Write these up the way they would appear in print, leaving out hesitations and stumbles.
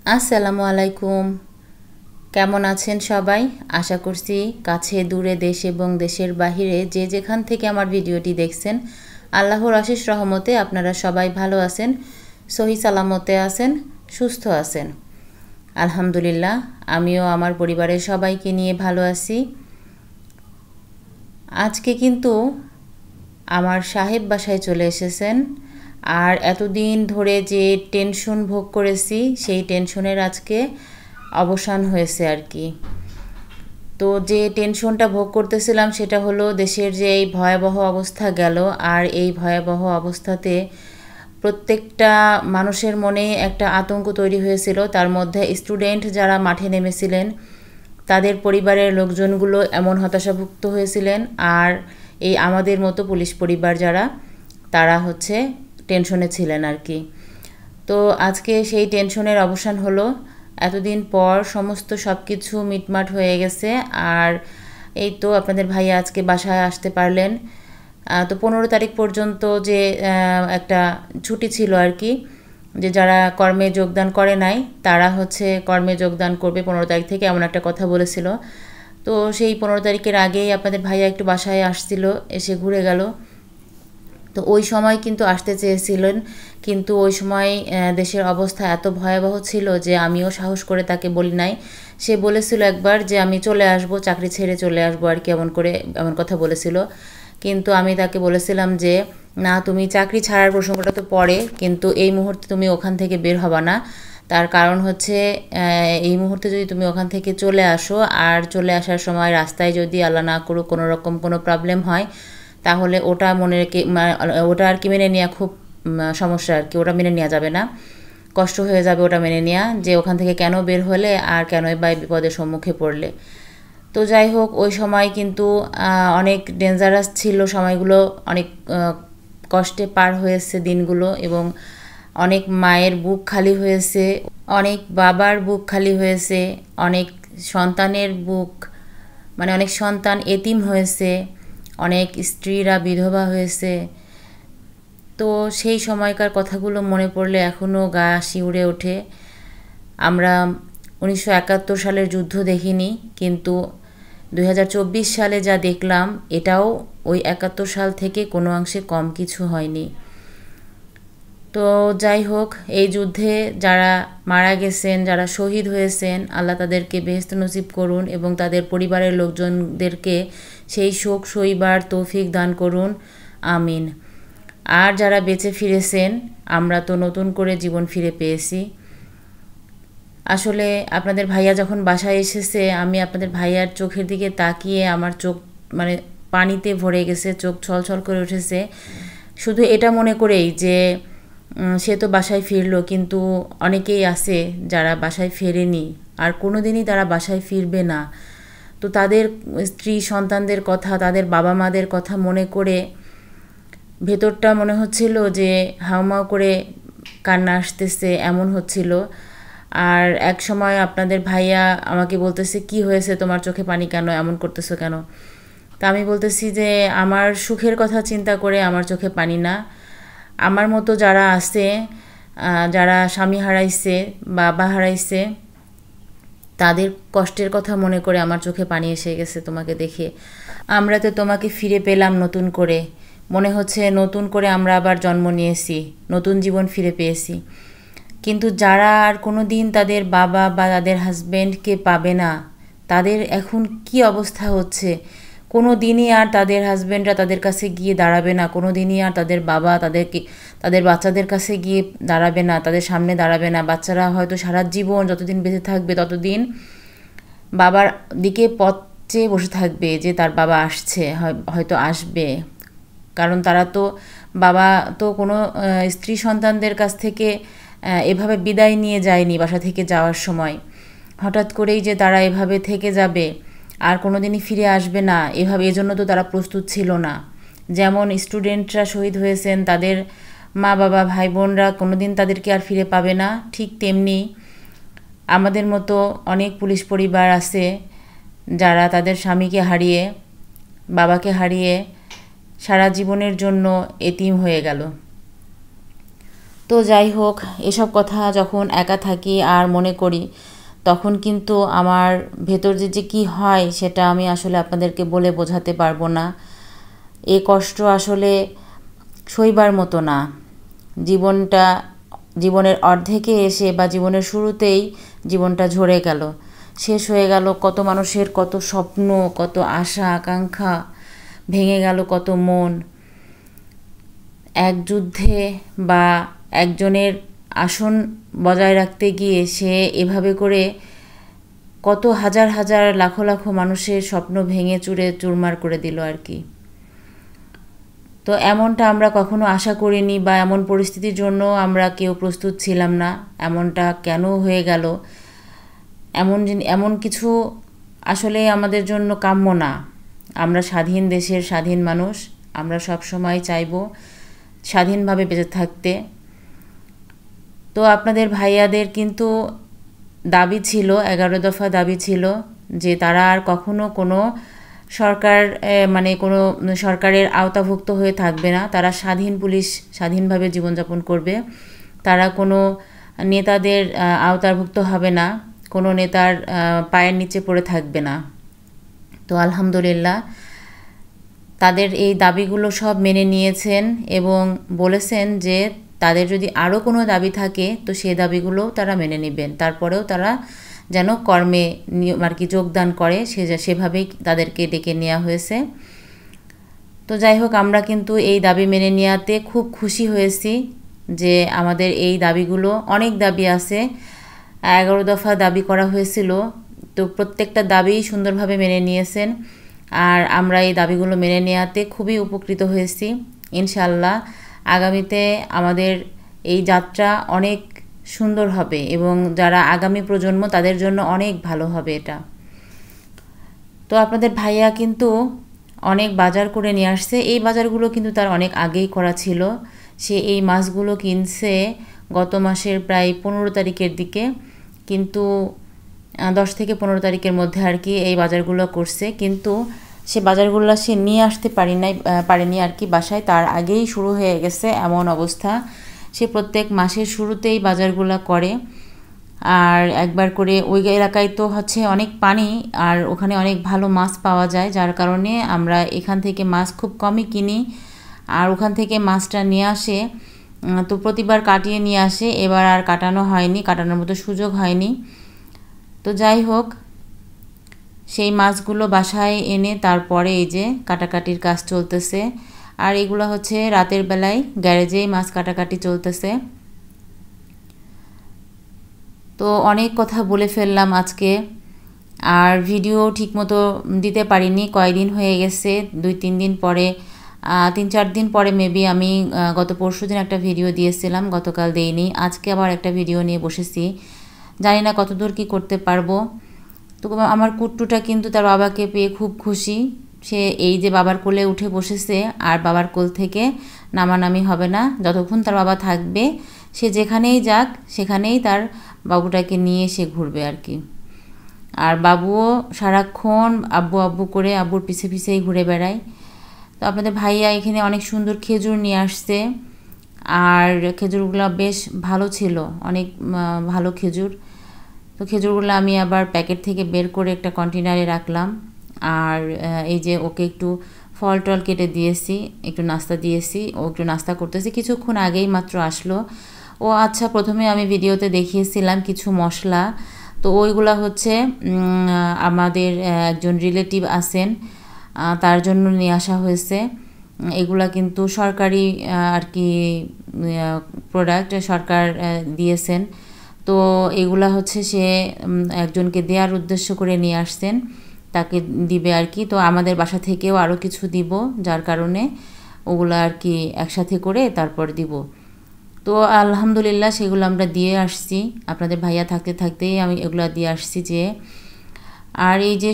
আসসালামু আলাইকুম। কেমন আছেন সবাই? আশা করছি কাছে দূরে দেশ এবং দেশের বাহিরে যে যেখান থেকে আমার ভিডিওটি দেখছেন আল্লাহর অশেষ রহমতে আপনারা সবাই ভালো আছেন, সহি সালামতে আছেন, সুস্থ আছেন। আলহামদুলিল্লাহ, আমিও আমার পরিবারের সবাইকে নিয়ে ভালো আছি। আজকে কিন্তু আমার সাহেব বাসায় চলে এসেছেন, আর এতদিন ধরে যে টেনশন ভোগ করেছি সেই টেনশনের আজকে অবসান হয়েছে আর কি। তো যে টেনশনটা ভোগ করতেছিলাম সেটা হলো দেশের যে এই ভয়াবহ অবস্থা গেল, আর এই ভয়াবহ অবস্থাতে প্রত্যেকটা মানুষের মনে একটা আতঙ্ক তৈরি হয়েছিল। তার মধ্যে স্টুডেন্ট যারা মাঠে নেমেছিলেন তাদের পরিবারের লোকজনগুলো এমন হতাশাভুক্ত হয়েছিলেন, আর এই আমাদের মতো পুলিশ পরিবার যারা তারা হচ্ছে টেনশনে ছিলেন আর কি। তো আজকে সেই টেনশনের অবসান হলো। এতদিন পর সমস্ত সব কিছু মিটমাট হয়ে গেছে, আর এই তো আপনাদের ভাইয়া আজকে বাসায় আসতে পারলেন। তো 15 তারিখ পর্যন্ত যে একটা ছুটি ছিল আর কি, যে যারা কর্মে যোগদান করে নাই তারা হচ্ছে কর্মে যোগদান করবে 15 তারিখ থেকে, এমন একটা কথা বলেছিল। তো সেই 15 তারিখের আগেই আপনাদের ভাইয়া একটু বাসায় আসছিল, এসে ঘুরে গেল। তো ওই সময় কিন্তু আসতে চেয়েছিলেন, কিন্তু ওই সময় দেশের অবস্থা এত ভয়াবহ ছিল যে আমিও সাহস করে তাকে বলি নাই। সে বলেছিল একবার যে আমি চলে আসব, চাকরি ছেড়ে চলে আসবো আর কি, এমন কথা বলেছিল। কিন্তু আমি তাকে বলেছিলাম যে না, তুমি চাকরি ছাড়ার প্রসঙ্গটা তো পরে, কিন্তু এই মুহূর্তে তুমি ওখান থেকে বের হবা না। তার কারণ হচ্ছে এই মুহূর্তে যদি তুমি ওখান থেকে চলে আসো, আর চলে আসার সময় রাস্তায় যদি আল্লাহ না করুক কোনো রকম কোনো প্রবলেম হয়, তাহলে ওটা ওটা আর কি মেনে নেওয়া খুব সমস্যা আর কি। ওটা মেনে নেওয়া যাবে না, কষ্ট হয়ে যাবে ওটা মেনে নেওয়া, যে ওখান থেকে কেন বের হলে আর কেনই বা বিপদের সম্মুখে পড়লে। তো যাই হোক, ওই সময় কিন্তু অনেক ডেঞ্জারাস ছিল সময়গুলো, অনেক কষ্টে পার হয়েছে দিনগুলো, এবং অনেক মায়ের বুক খালি হয়েছে, অনেক বাবার বুক খালি হয়েছে, অনেক সন্তানের বুক, মানে অনেক সন্তান এতিম হয়েছে, অনেক স্ত্রীরা বিধবা হয়েছে। তো সেই সময়কার কথাগুলো মনে পড়লে এখনও গা শিউরে ওঠে। আমরা 1971 সালের যুদ্ধ দেখিনি, কিন্তু 2024 সালে যা দেখলাম এটাও ওই 71 সাল থেকে কোনো অংশে কম কিছু হয়নি। তো যাই হোক, এই যুদ্ধে যারা মারা গেছেন, যারা শহীদ হয়েছেন, আল্লাহ তাদেরকে বেহেশত নসিব করুন এবং তাদের পরিবারের লোকজনদেরকে সেই শোক সইবার তৌফিক দান করুন, আমিন। আর যারা বেঁচে ফিরেছেন, আমরা তো নতুন করে জীবন ফিরে পেয়েছি। আসলে আপনাদের ভাইয়া যখন বাসায় এসেছে, আমি আপনাদের ভাইয়ার চোখের দিকে তাকিয়ে আমার চোখ মানে পানিতে ভরে গেছে, চোখ ছলছল করে উঠেছে, শুধু এটা মনে করেই যে সে তো বাসায় ফিরলো, কিন্তু অনেকেই আছে যারা বাসায় ফেরেনি, আর কোনো দিনই তারা বাসায় ফিরবে না। তো তাদের স্ত্রী সন্তানদের কথা, তাদের বাবা মাদের কথা মনে করে ভেতরটা মনে হচ্ছিল যে হাউমাউ করে কান্না আসতেছে, এমন হচ্ছিল। আর এক সময় আপনাদের ভাইয়া আমাকে বলতেছে, কি হয়েছে তোমার, চোখে পানি কেন, এমন করতেছো কেন? তা আমি বলতেছি যে আমার সুখের কথা চিন্তা করে আমার চোখে পানি না, আমার মতো যারা আছে, যারা স্বামী হারাইছে, বাবা হারাইছে, তাদের কষ্টের কথা মনে করে আমার চোখে পানি এসে গেছে তোমাকে দেখে। আমরা তো তোমাকে ফিরে পেলাম নতুন করে, মনে হচ্ছে নতুন করে আমরা আবার জন্ম নিয়েছি, নতুন জীবন ফিরে পেয়েছি। কিন্তু যারা আর কোনো দিন তাদের বাবা বা তাদের হাজব্যান্ডকে পাবে না, তাদের এখন কি অবস্থা হচ্ছে। কোনো দিনই আর তাদের হাজব্যান্ডরা তাদের কাছে গিয়ে দাঁড়াবে না, কোনো দিনই আর তাদের বাবা তাদের বাচ্চাদের কাছে গিয়ে দাঁড়াবে না, তাদের সামনে দাঁড়াবে না। বাচ্চারা হয়তো সারা জীবন যতদিন বেঁচে থাকবে ততদিন বাবার দিকে পথ চেয়ে বসে থাকবে যে তার বাবা আসছে, হয়তো আসবে। কারণ তারা তো, বাবা তো কোনো স্ত্রী সন্তানদের কাছ থেকে এভাবে বিদায় নিয়ে যায়নি বাসা থেকে যাওয়ার সময়। হঠাৎ করেই যে তারা এভাবে থেকে যাবে আর কোনো দিনই ফিরে আসবে না, এজন্য তো তারা প্রস্তুত ছিল না। যেমন স্টুডেন্টরা শহীদ হয়েছেন, তাদের মা বাবা ভাই বোনরা কোনো দিন তাদেরকে আর ফিরে পাবে না, ঠিক তেমনি আমাদের মতো অনেক পুলিশ পরিবার আছে যারা তাদের স্বামীকে হারিয়ে, বাবাকে হারিয়ে সারা জীবনের জন্য এতিম হয়ে গেল। তো যাই হোক, এসব কথা যখন একা থাকি আর মনে করি তখন কিন্তু আমার ভেতর যে কী হয় সেটা আমি আসলে আপনাদেরকে বলে বোঝাতে পারবো না। এ কষ্ট আসলে সইবার মতো না। জীবনের অর্ধেকে এসে বা জীবনের শুরুতেই জীবনটা ঝরে গেল, শেষ হয়ে গেল। কত মানুষের কত স্বপ্ন, কত আশা আকাঙ্ক্ষা, ভেঙে গেল কত মন। এক যুদ্ধে বা একজনের আসন বজায় রাখতে গিয়ে সে এভাবে করে কত হাজার হাজার লাখো লাখো মানুষের স্বপ্ন ভেঙে চুরে চুরমার করে দিল আর কি। তো এমনটা আমরা কখনো আশা করিনি, বা এমন পরিস্থিতির জন্য আমরা কেউ প্রস্তুত ছিলাম না। এমনটা কেন হয়ে গেল, এমন কিছু আসলে আমাদের জন্য কাম্য না। আমরা স্বাধীন দেশের স্বাধীন মানুষ, আমরা সব সময় চাইব স্বাধীনভাবে বেঁচে থাকতে। তো আপনাদের ভাইয়াদের কিন্তু দাবি ছিল, 11 দফা দাবি ছিল যে তারা আর কখনো কোনো সরকারের আওতাভুক্ত হয়ে থাকবে না। তারা স্বাধীন পুলিশ, স্বাধীনভাবে জীবনযাপন করবে। তারা কোনো নেতাদের আওতাভুক্ত হবে না, কোনো নেতার পায়ের নিচে পড়ে থাকবে না। তো আলহামদুলিল্লাহ তাদের এই দাবিগুলো সব মেনে নিয়েছেন এবং বলেছেন যে তাদের যদি আরও কোনো দাবি থাকে তো সেই দাবিগুলোও তারা মেনে নেবেন। তারপরেও তারা যেন কর্মে আর কি যোগদান করে, সেভাবেই তাদেরকে ডেকে নেওয়া হয়েছে। তো যাই হোক, আমরা কিন্তু এই দাবি মেনে নেওয়াতে খুব খুশি হয়েছি যে আমাদের এই দাবিগুলো, অনেক দাবি আছে, 11 দফা দাবি করা হয়েছিল। তো প্রত্যেকটা দাবি সুন্দরভাবে মেনে নিয়েছেন, আর আমরা এই দাবিগুলো মেনে নেওয়াতে খুবই উপকৃত হয়েছি। ইনশাল্লাহ আগামীতে আমাদের এই যাত্রা অনেক সুন্দর হবে এবং যারা আগামী প্রজন্ম তাদের জন্য অনেক ভালো হবে এটা। তো আপনাদের ভাইয়া কিন্তু অনেক বাজার করে নিয়ে আসছে। এই বাজারগুলো কিন্তু তার অনেক আগেই করা ছিল। সে এই মাছগুলো কিনছে গত মাসের প্রায় 15 তারিখের দিকে, কিন্তু 10 থেকে 15 তারিখের মধ্যে আর কি এই বাজারগুলো করছে। কিন্তু সে বাজারগুলো সে নিয়ে আসতে পারেনি আর কি বাসায়, তার আগেই শুরু হয়ে গেছে এমন অবস্থা। সে প্রত্যেক মাসের শুরুতেই বাজারগুলো করে, আর একবার করে ওই এলাকায় তো হচ্ছে অনেক পানি, আর ওখানে অনেক ভালো মাছ পাওয়া যায়, যার কারণে আমরা এখান থেকে মাছ খুব কমই কিনি, আর ওখান থেকে মাছটা নিয়ে আসে। তো প্রতিবার কাটিয়ে নিয়ে আসে, এবার আর কাটানো হয়নি, কাটানোর মতো সুযোগ হয়নি। তো যাই হোক, সেই মাছগুলো বাসায় এনে তারপরে এই যে কাটাকাটির কাজ চলতেছে। আর এগুলো হচ্ছে রাতের বেলায় গ্যারেজেই মাছ কাটাকাটি চলতেছে। তো অনেক কথা বলে ফেললাম আজকে, আর ভিডিও ঠিকমতো দিতে পারিনি, কয়েকদিন হয়ে গেছে, 2-3 দিন পরে, 3-4 দিন পরে মেবি আমি গত পরশুদিন একটা ভিডিও দিয়েছিলাম, গতকাল দেইনি। আজকে আবার একটা ভিডিও নিয়ে বসেছি, জানি না কতদূর কি করতে পারবো। তো আমার কুট্টুটা কিন্তু তার বাবাকে পেয়ে খুব খুশি। সে এই যে বাবার কোলে উঠে বসেছে, আর বাবার কোল থেকে নামানামি হবে না, যতক্ষণ তার বাবা থাকবে সে যেখানেই যাক সেখানেই তার বাবুটাকে নিয়ে সে ঘুরবে আর কি। আর বাবুও সারাক্ষণ আব্বু আব্বু করে আব্বুর পিছে পিছেই ঘুরে বেড়ায়। তো আপনাদের ভাইয়া এখানে অনেক সুন্দর খেজুর নিয়ে আসছে, আর খেজুরগুলো বেশ ভালো ছিল, অনেক ভালো খেজুর। তো খেজুরগুলো আমি আবার প্যাকেট থেকে বের করে একটা কন্টেনারে রাখলাম। আর এই যে ওকে একটু ফল টল কেটে দিয়েছি, একটু নাস্তা দিয়েছি, ও একটু নাস্তা করতেছে, কিছুক্ষণ আগেই মাত্র আসলো ও। আচ্ছা, প্রথমে আমি ভিডিওতে দেখিয়েছিলাম কিছু মশলা, তো ওইগুলা হচ্ছে আমাদের একজন রিলেটিভ আছেন, তার জন্য নিয়ে আসা হয়েছে। এগুলা কিন্তু সরকারি আর কি প্রোডাক্ট, সরকার দিয়েছেন। তো এগুলা হচ্ছে সে একজনকে দেওয়ার উদ্দেশ্য করে নিয়ে আসছেন, তাকে দিবে আর কি। তো আমাদের বাসা থেকেও আরও কিছু দিব, যার কারণে ওগুলো আর কি একসাথে করে তারপর দিব। তো আলহামদুলিল্লাহ সেগুলো আমরা দিয়ে আসছি, আপনাদের ভাইয়া থাকতে থাকতেই আমি এগুলো দিয়ে আসছি যে। আর এই যে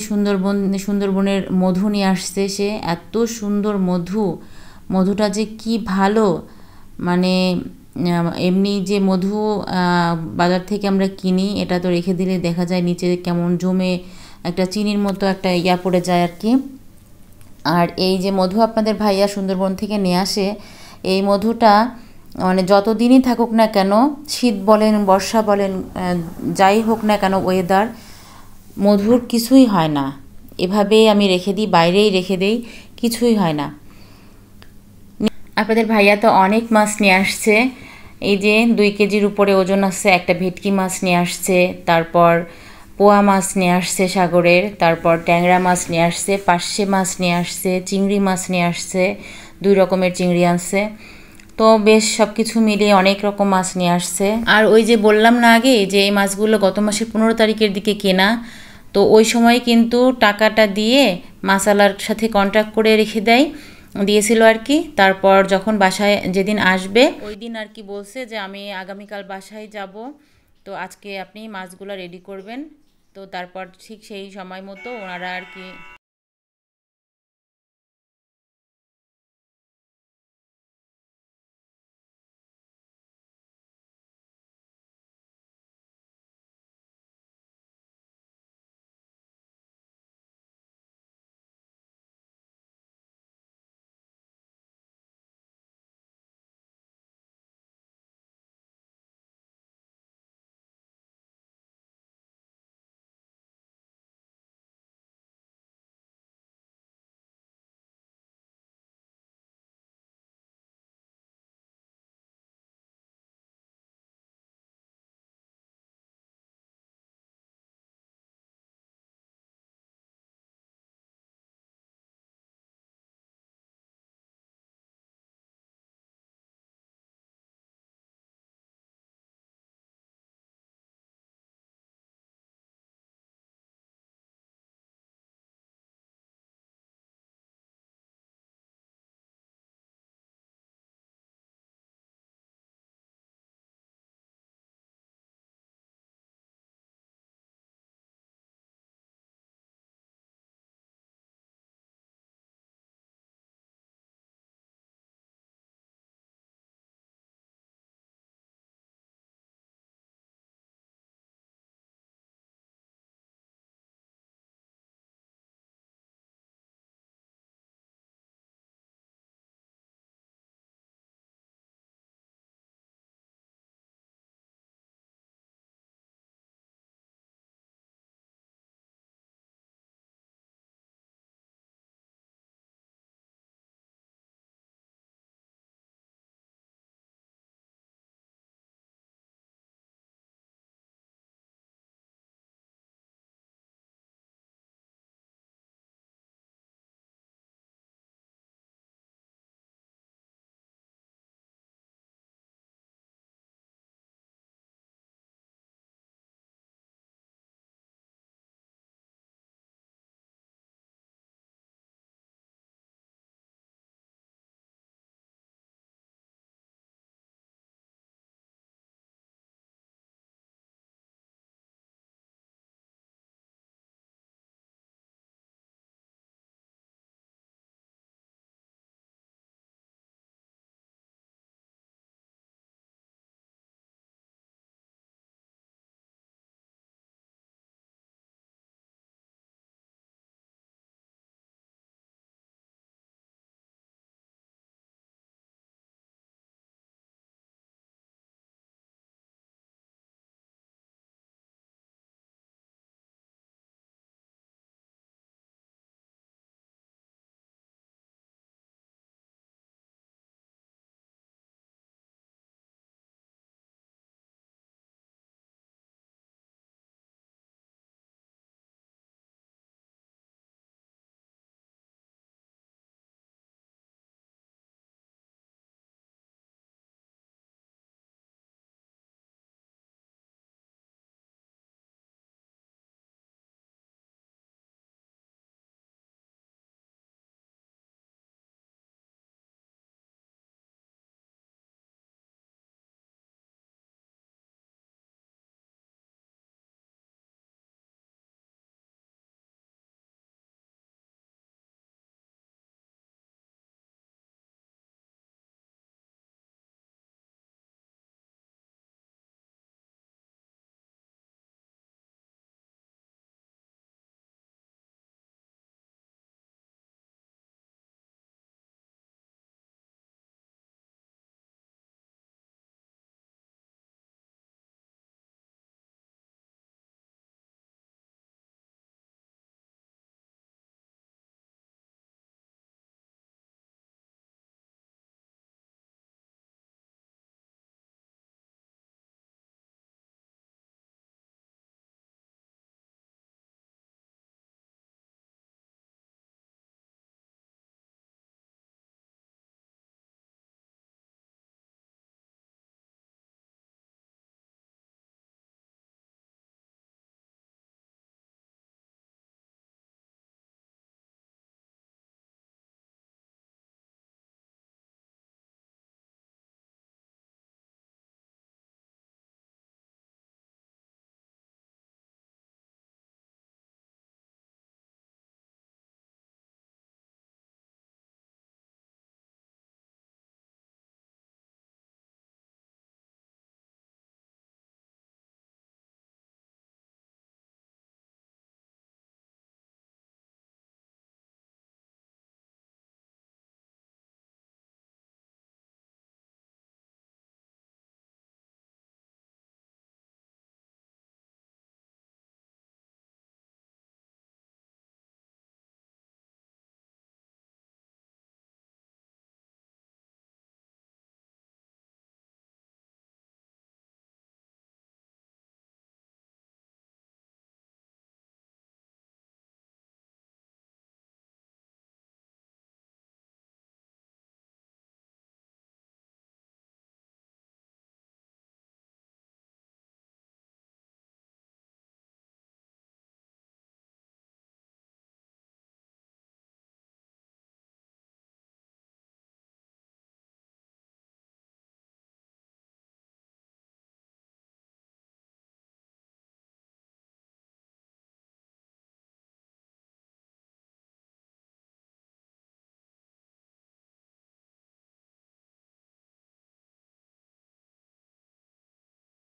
সুন্দরবনের মধু নিয়ে আসছে সে, এত সুন্দর মধুটা যে কি ভালো, মানে এমনি যে মধু বাজার থেকে আমরা কিনি এটা তো রেখে দিলে দেখা যায় নিচে কেমন জমে একটা চিনির মতো একটা পড়ে যায় আর কি। আর এই যে মধু আপনাদের ভাইয়া সুন্দরবন থেকে নিয়ে আসে, এই মধুটা মানে যতদিনই থাকুক না কেন, শীত বলেন বর্ষা বলেন যাই হোক না কেন ওয়েদার, মধুর কিছুই হয় না। এভাবেই আমি রেখে দিই, বাইরেই রেখে দেই, কিছুই হয় না। আপনাদের ভাইয়া তো অনেক মাছ নিয়ে আসছে। এই যে 2 কেজির উপরে ওজন আছে, একটা ভেটকি মাছ নিয়ে আসছে, তারপর পোয়া মাছ নিয়ে আসছে সাগরের, তারপর ট্যাংরা মাছ নিয়ে আসছে, পার্শে মাছ নিয়ে আসছে, চিংড়ি মাছ নিয়ে আসছে, 2 রকমের চিংড়ি আনছে। তো বেশ সব কিছু মিলিয়ে অনেক রকম মাছ নিয়ে আসছে। আর ওই যে বললাম না আগে যে এই মাছগুলো গত মাসের 15 তারিখের দিকে কেনা, তো ওই সময় কিন্তু টাকাটা দিয়ে মাসালার সাথে কন্ট্যাক্ট করে রেখে দেয়, দিয়েছিল আর কি। তারপর যখন বাসায় যেদিন আসবে ওই দিন আর কি বলছে যে আমি আগামীকাল বাসায় যাব, তো আজকে আপনি মাছগুলো রেডি করবেন। তো তারপর ঠিক সেই সময় মতো ওনারা আর কি